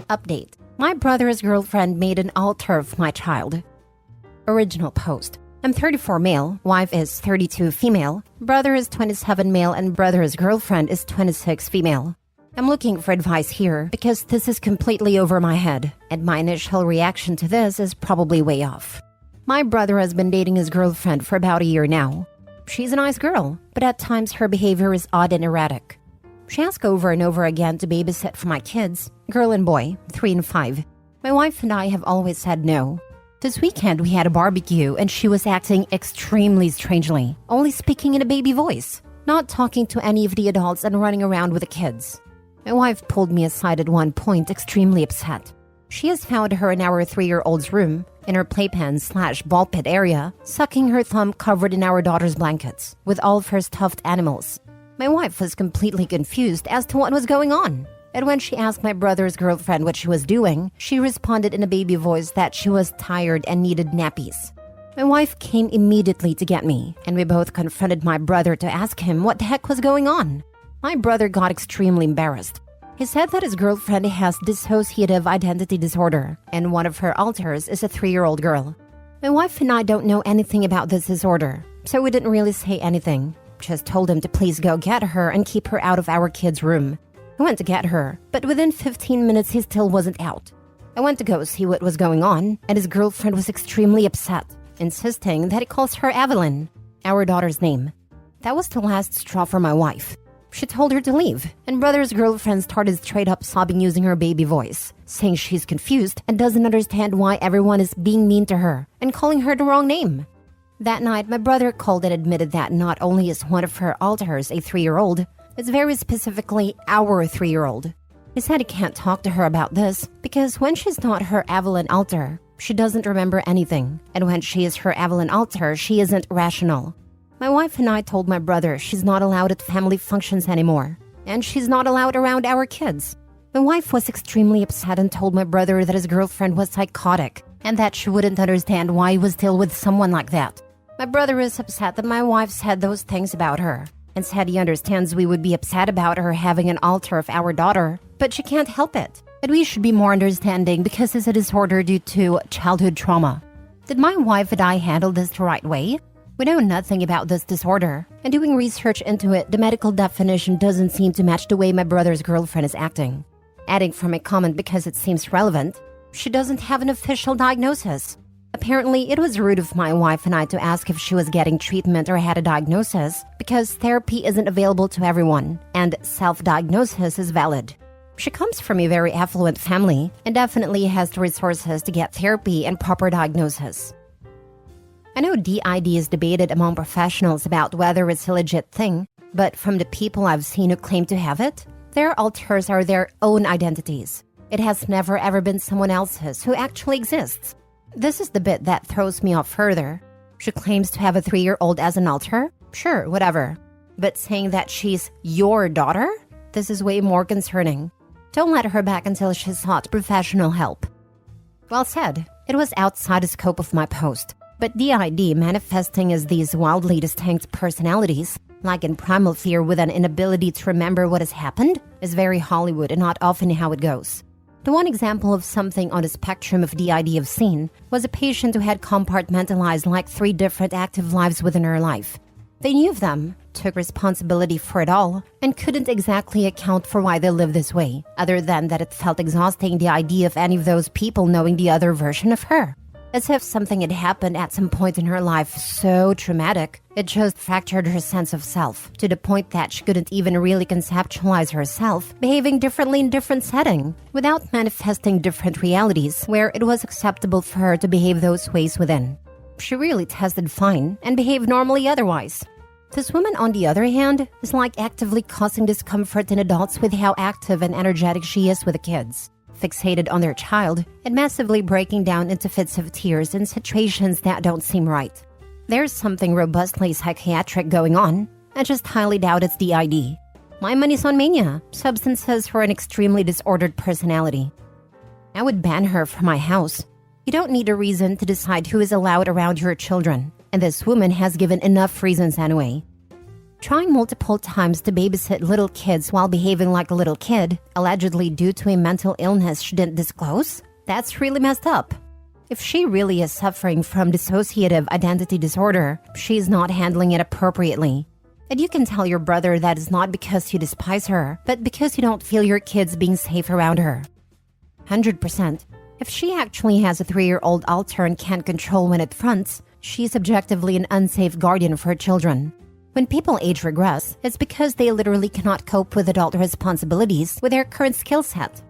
Update. My brother's girlfriend made an altar of my child. Original post. I'm 34 male, wife is 32 female, brother is 27 male, and brother's girlfriend is 26 female. I'm looking for advice here because this is completely over my head, and my initial reaction to this is probably way off. My brother has been dating his girlfriend for about a year now. She's a nice girl, but at times her behavior is odd and erratic. She asks over and over again to babysit for my kids, girl and boy, 3 and 5. My wife and I have always said no. This weekend we had a barbecue and she was acting extremely strangely, only speaking in a baby voice, not talking to any of the adults and running around with the kids. My wife pulled me aside at one point, extremely upset. She has found her in our 3-year-old's room, in her playpen/ball pit area, sucking her thumb covered in our daughter's blankets, with all of her stuffed animals. My wife was completely confused as to what was going on. And when she asked my brother's girlfriend what she was doing, she responded in a baby voice that she was tired and needed nappies. My wife came immediately to get me, and we both confronted my brother to ask him what the heck was going on. My brother got extremely embarrassed. He said that his girlfriend has dissociative identity disorder, and one of her alters is a 3-year-old girl. My wife and I don't know anything about this disorder, so we didn't really say anything. Just told him to please go get her and keep her out of our kids' room. I went to get her, but within 15 minutes he still wasn't out. I went to go see what was going on, and his girlfriend was extremely upset, insisting that he calls her Evelyn, our daughter's name. That was the last straw for my wife. She told her to leave, and brother's girlfriend started straight up sobbing using her baby voice, saying she's confused and doesn't understand why everyone is being mean to her and calling her the wrong name. That night, my brother called and admitted that not only is one of her alters a 3-year-old, it's very specifically our 3-year-old. He said he can't talk to her about this because when she's not her Evelyn alter, she doesn't remember anything, and when she is her Evelyn alter, she isn't rational. My wife and I told my brother she's not allowed at family functions anymore, and she's not allowed around our kids. My wife was extremely upset and told my brother that his girlfriend was psychotic and that she wouldn't understand why he was still with someone like that. My brother is upset that my wife said those things about her, and said he understands we would be upset about her having an alter of our daughter, but she can't help it, and we should be more understanding because it's a disorder due to childhood trauma. Did my wife and I handle this the right way? We know nothing about this disorder, and doing research into it, the medical definition doesn't seem to match the way my brother's girlfriend is acting. Adding from a comment because it seems relevant, she doesn't have an official diagnosis. Apparently, it was rude of my wife and I to ask if she was getting treatment or had a diagnosis because therapy isn't available to everyone, and self-diagnosis is valid. She comes from a very affluent family and definitely has the resources to get therapy and proper diagnosis. I know DID is debated among professionals about whether it's a legit thing, but from the people I've seen who claim to have it, their alters are their own identities. It has never ever been someone else's who actually exists. This is the bit that throws me off further. She claims to have a 3-year-old as an alter? Sure, whatever. But saying that she's your daughter? This is way more concerning. Don't let her back until she's sought professional help. Well said. It was outside the scope of my post. But DID manifesting as these wildly distinct personalities, like in primal fear with an inability to remember what has happened, is very Hollywood and not often how it goes. The one example of something on the spectrum of DID I've seen was a patient who had compartmentalized like 3 different active lives within her life. They knew of them, took responsibility for it all, and couldn't exactly account for why they lived this way, other than that it felt exhausting the idea of any of those people knowing the other version of her. As if something had happened at some point in her life so traumatic, it just fractured her sense of self, to the point that she couldn't even really conceptualize herself behaving differently in different settings, without manifesting different realities where it was acceptable for her to behave those ways within. She really tested fine and behaved normally otherwise. This woman, on the other hand, is like actively causing discomfort in adults with how active and energetic she is with the kids. Fixated on their child, and massively breaking down into fits of tears in situations that don't seem right. There's something robustly psychiatric going on. I just highly doubt it's DID. My money's on mania, substances for an extremely disordered personality. I would ban her from my house. You don't need a reason to decide who is allowed around your children, and this woman has given enough reasons anyway. Trying multiple times to babysit little kids while behaving like a little kid, allegedly due to a mental illness she didn't disclose? That's really messed up. If she really is suffering from dissociative identity disorder, she's not handling it appropriately. And you can tell your brother that is not because you despise her, but because you don't feel your kids being safe around her. 100%. If she actually has a 3-year-old alter and can't control when it fronts, she's objectively an unsafe guardian for her children. When people age regress, it's because they literally cannot cope with adult responsibilities with their current skill set.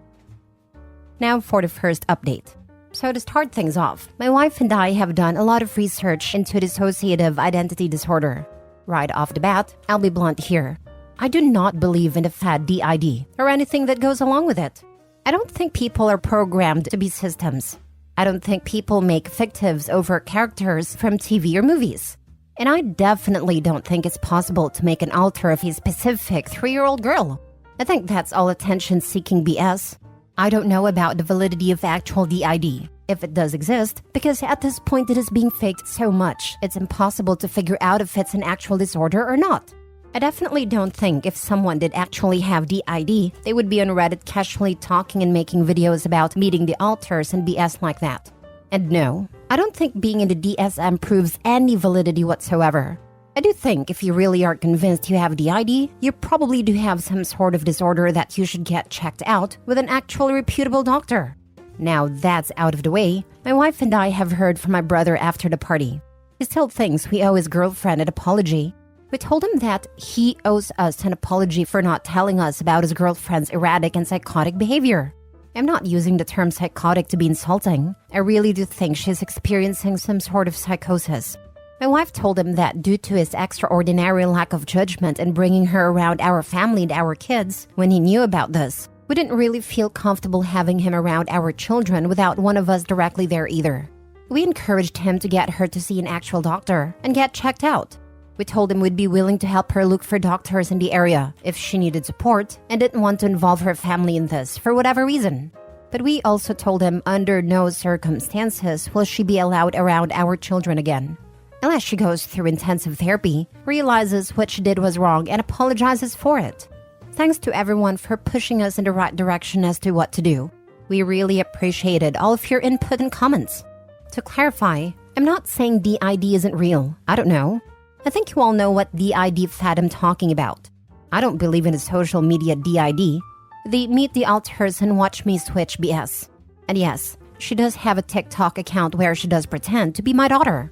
Now for the first update. So to start things off, my wife and I have done a lot of research into dissociative identity disorder. Right off the bat, I'll be blunt here. I do not believe in the fad DID or anything that goes along with it. I don't think people are programmed to be systems. I don't think people make fictives over characters from TV or movies. And I definitely don't think it's possible to make an alter of a specific 3-year-old girl. I think that's all attention-seeking BS. I don't know about the validity of actual DID, if it does exist, because at this point it is being faked so much, it's impossible to figure out if it's an actual disorder or not. I definitely don't think if someone did actually have DID, they would be on Reddit casually talking and making videos about meeting the alters and BS like that. And no, I don't think being in the DSM proves any validity whatsoever. I do think if you really are convinced you have DID, you probably do have some sort of disorder that you should get checked out with an actual reputable doctor. Now that's out of the way, my wife and I have heard from my brother after the party. He still thinks we owe his girlfriend an apology. We told him that he owes us an apology for not telling us about his girlfriend's erratic and psychotic behavior. I'm not using the term psychotic to be insulting. I really do think she's experiencing some sort of psychosis. My wife told him that due to his extraordinary lack of judgment in bringing her around our family and our kids, when he knew about this, we didn't really feel comfortable having him around our children without one of us directly there either. We encouraged him to get her to see an actual doctor and get checked out. We told him we'd be willing to help her look for doctors in the area if she needed support and didn't want to involve her family in this for whatever reason. But we also told him under no circumstances will she be allowed around our children again. Unless she goes through intensive therapy, realizes what she did was wrong and apologizes for it. Thanks to everyone for pushing us in the right direction as to what to do. We really appreciated all of your input and comments. To clarify, I'm not saying DID isn't real. I don't know. I think you all know what DID fad I'm talking about. I don't believe in the social media DID. The meet the alters and watch me switch BS. And yes, she does have a TikTok account where she does pretend to be my daughter.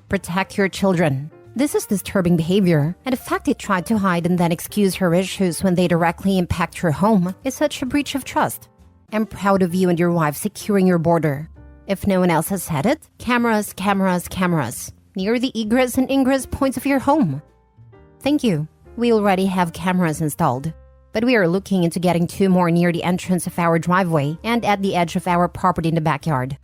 Protect your children. This is disturbing behavior, and the fact they tried to hide and then excuse her issues when they directly impact her home is such a breach of trust. I'm proud of you and your wife securing your border. If no one else has said it, cameras, cameras, cameras, near the egress and ingress points of your home. Thank you. We already have cameras installed, but we are looking into getting 2 more near the entrance of our driveway and at the edge of our property in the backyard.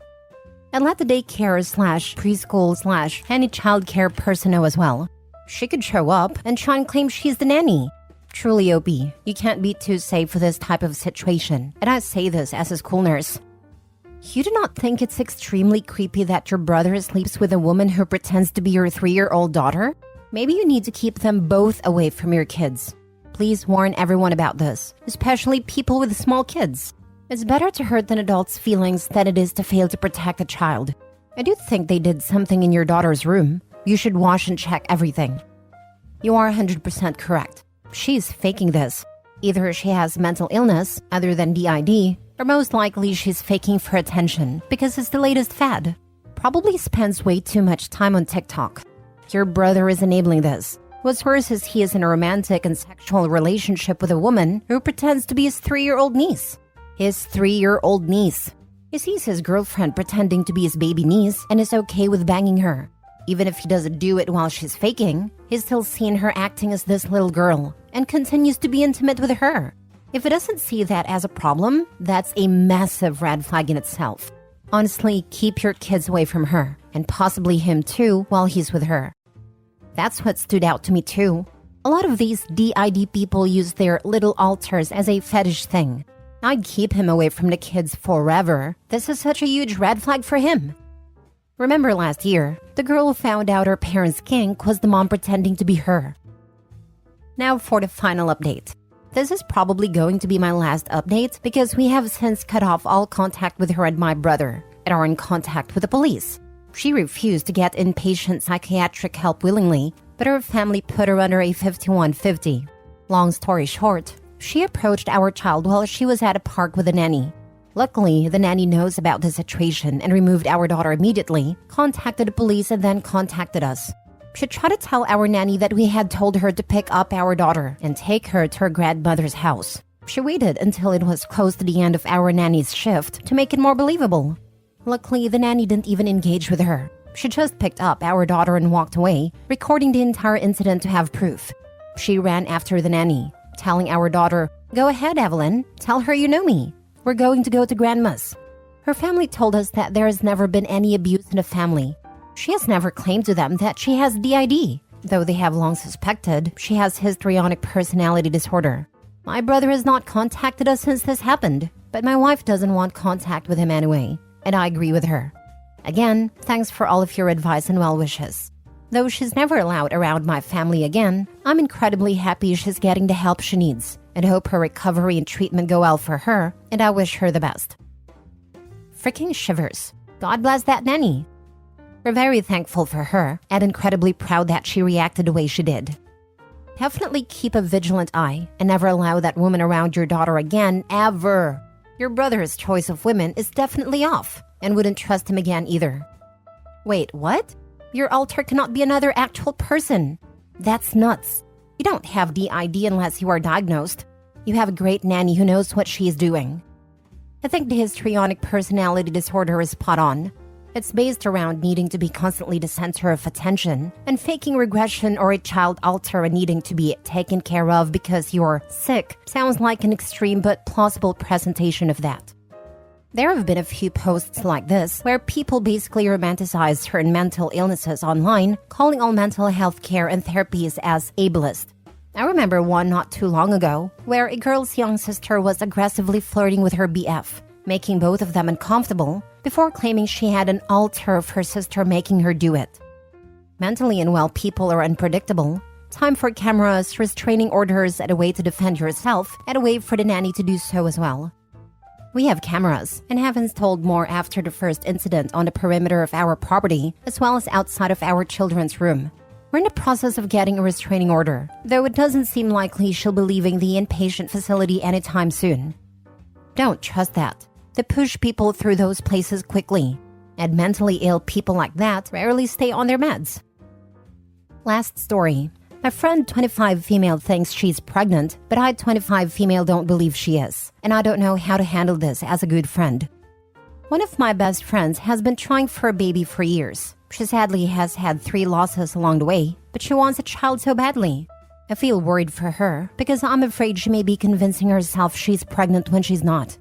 And let the daycare/preschool/any childcare person know as well. She could show up and try and claim she's the nanny. Truly, OP, you can't be too safe for this type of situation, and I say this as a school nurse. You do not think it's extremely creepy that your brother sleeps with a woman who pretends to be your 3-year-old daughter? Maybe you need to keep them both away from your kids. Please warn everyone about this, especially people with small kids. It's better to hurt an adult's feelings than it is to fail to protect a child. I do think they did something in your daughter's room. You should wash and check everything. You are 100% correct. She's faking this. Either she has mental illness, other than DID, or most likely she's faking for attention because it's the latest fad. Probably spends way too much time on TikTok. Your brother is enabling this. What's worse is he is in a romantic and sexual relationship with a woman who pretends to be his 3-year-old niece. His 3-year-old niece. He sees his girlfriend pretending to be his baby niece and is okay with banging her. Even if he doesn't do it while she's faking, he's still seeing her acting as this little girl and continues to be intimate with her. If he doesn't see that as a problem, that's a massive red flag in itself. Honestly, keep your kids away from her, and possibly him too while he's with her. That's what stood out to me too. A lot of these DID people use their little alters as a fetish thing. I'd keep him away from the kids forever. This is such a huge red flag for him. Remember last year, the girl who found out her parents' kink was the mom pretending to be her. Now for the final update. This is probably going to be my last update because we have since cut off all contact with her and my brother and are in contact with the police. She refused to get inpatient psychiatric help willingly, but her family put her under a 5150. Long story short, she approached our child while she was at a park with a nanny. Luckily, the nanny knows about the situation and removed our daughter immediately, contacted the police, and then contacted us. She tried to tell our nanny that we had told her to pick up our daughter and take her to her grandmother's house. She waited until it was close to the end of our nanny's shift to make it more believable. Luckily, the nanny didn't even engage with her. She just picked up our daughter and walked away, recording the entire incident to have proof. She ran after the nanny, telling our daughter, "Go ahead, Evelyn. Tell her you know me. We're going to go to grandma's." Her family told us that there has never been any abuse in the family. She has never claimed to them that she has DID, though they have long suspected she has histrionic personality disorder. My brother has not contacted us since this happened, but my wife doesn't want contact with him anyway, and I agree with her. Again, thanks for all of your advice and well wishes. Though she's never allowed around my family again, I'm incredibly happy she's getting the help she needs, and hope her recovery and treatment go well for her, and I wish her the best. Freaking shivers. God bless that nanny. We're very thankful for her, and incredibly proud that she reacted the way she did. Definitely keep a vigilant eye, and never allow that woman around your daughter again, ever. Your brother's choice of women is definitely off, and wouldn't trust him again either. Wait, what? Your alter cannot be another actual person. That's nuts. You don't have DID unless you are diagnosed. You have a great nanny who knows what she is doing. I think the histrionic personality disorder is spot on. It's based around needing to be constantly the center of attention and faking regression or a child alter and needing to be taken care of because you're sick sounds like an extreme but plausible presentation of that. There have been a few posts like this where people basically romanticize certain mental illnesses online, calling all mental health care and therapies as ableist. I remember one not too long ago where a girl's young sister was aggressively flirting with her BF, making both of them uncomfortable before claiming she had an alter of her sister making her do it. Mentally unwell people are unpredictable. Time for cameras, restraining orders, and a way to defend yourself, and a way for the nanny to do so as well. We have cameras and have installed more after the first incident on the perimeter of our property, as well as outside of our children's room. We're in the process of getting a restraining order, though it doesn't seem likely she'll be leaving the inpatient facility anytime soon. Don't trust that. They push people through those places quickly, and mentally ill people like that rarely stay on their meds. Last story. My friend 25 female thinks she's pregnant, but I 25 female don't believe she is, and I don't know how to handle this as a good friend. One of my best friends has been trying for a baby for years. She sadly has had 3 losses along the way, but she wants a child so badly. I feel worried for her because I'm afraid she may be convincing herself she's pregnant when she's not.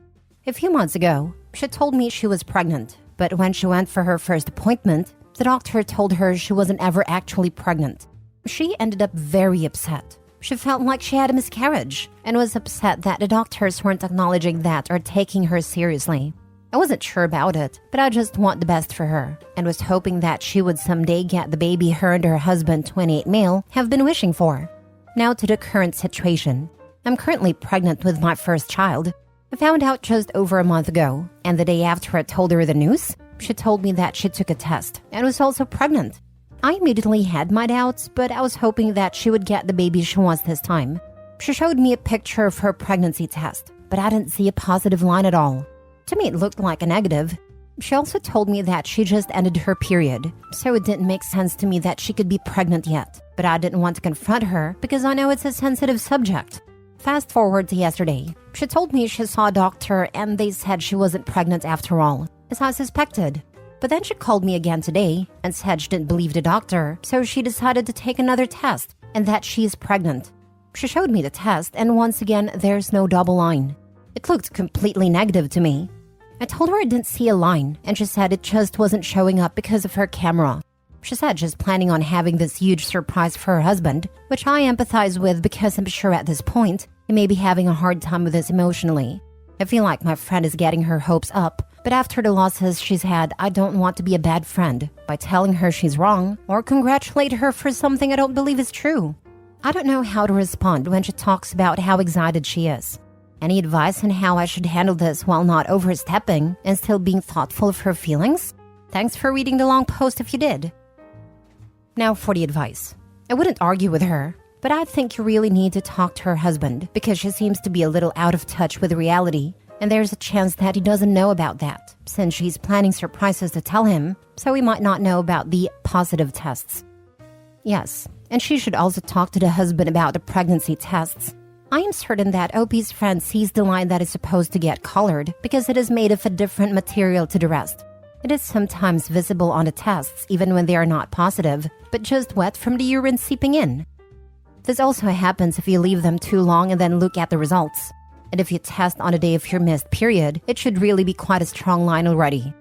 A few months ago, she told me she was pregnant, but when she went for her first appointment, the doctor told her she wasn't ever actually pregnant. She ended up very upset. She felt like she had a miscarriage and was upset that the doctors weren't acknowledging that or taking her seriously. I wasn't sure about it, but I just want the best for her and was hoping that she would someday get the baby her and her husband, 28 male, have been wishing for. Now to the current situation. I'm currently pregnant with my first child. I found out just over a month ago, and the day after I told her the news, she told me that she took a test and was also pregnant. I immediately had my doubts, but I was hoping that she would get the baby she wants this time. She showed me a picture of her pregnancy test, but I didn't see a positive line at all. To me, it looked like a negative. She also told me that she just ended her period, so it didn't make sense to me that she could be pregnant yet. But I didn't want to confront her because I know it's a sensitive subject. Fast forward to yesterday. She told me she saw a doctor and they said she wasn't pregnant after all, as I suspected. But then she called me again today and said she didn't believe the doctor, so she decided to take another test and that she is pregnant. She showed me the test and once again, there's no double line. It looked completely negative to me. I told her I didn't see a line and she said it just wasn't showing up because of her camera. She said she's planning on having this huge surprise for her husband, which I empathize with because I'm sure at this point, he may be having a hard time with this emotionally. I feel like my friend is getting her hopes up, but after the losses she's had, I don't want to be a bad friend by telling her she's wrong or congratulate her for something I don't believe is true. I don't know how to respond when she talks about how excited she is. Any advice on how I should handle this while not overstepping and still being thoughtful of her feelings? Thanks for reading the long post if you did. Now for the advice. I wouldn't argue with her, but I think you really need to talk to her husband because she seems to be a little out of touch with reality, and there's a chance that he doesn't know about that since she's planning surprises to tell him, so he might not know about the positive tests. Yes, and she should also talk to the husband about the pregnancy tests. I am certain that OP's friend sees the line that is supposed to get colored because it is made of a different material to the rest. It is sometimes visible on the tests even when they are not positive, but just wet from the urine seeping in. This also happens if you leave them too long and then look at the results. And if you test on the day of your missed period, it should really be quite a strong line already.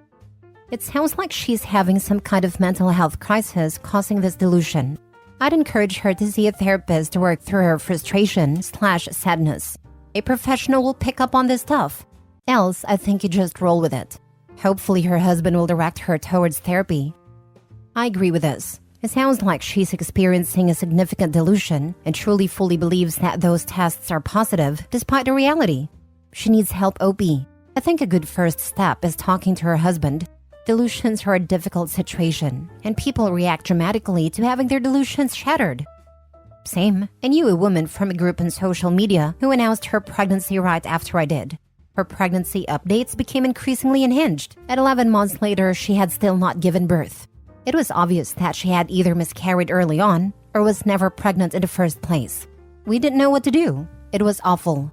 It sounds like she's having some kind of mental health crisis causing this delusion. I'd encourage her to see a therapist to work through her frustration/sadness. A professional will pick up on this stuff. Else, I think you just roll with it. Hopefully her husband will direct her towards therapy. I agree with this. It sounds like she's experiencing a significant delusion and truly fully believes that those tests are positive despite the reality. She needs help, OP. I think a good first step is talking to her husband. Delusions are a difficult situation, and people react dramatically to having their delusions shattered. Same, I knew a woman from a group on social media who announced her pregnancy right after I did. Her pregnancy updates became increasingly unhinged. At 11 months later, she had still not given birth. It was obvious that she had either miscarried early on or was never pregnant in the first place. We didn't know what to do. It was awful.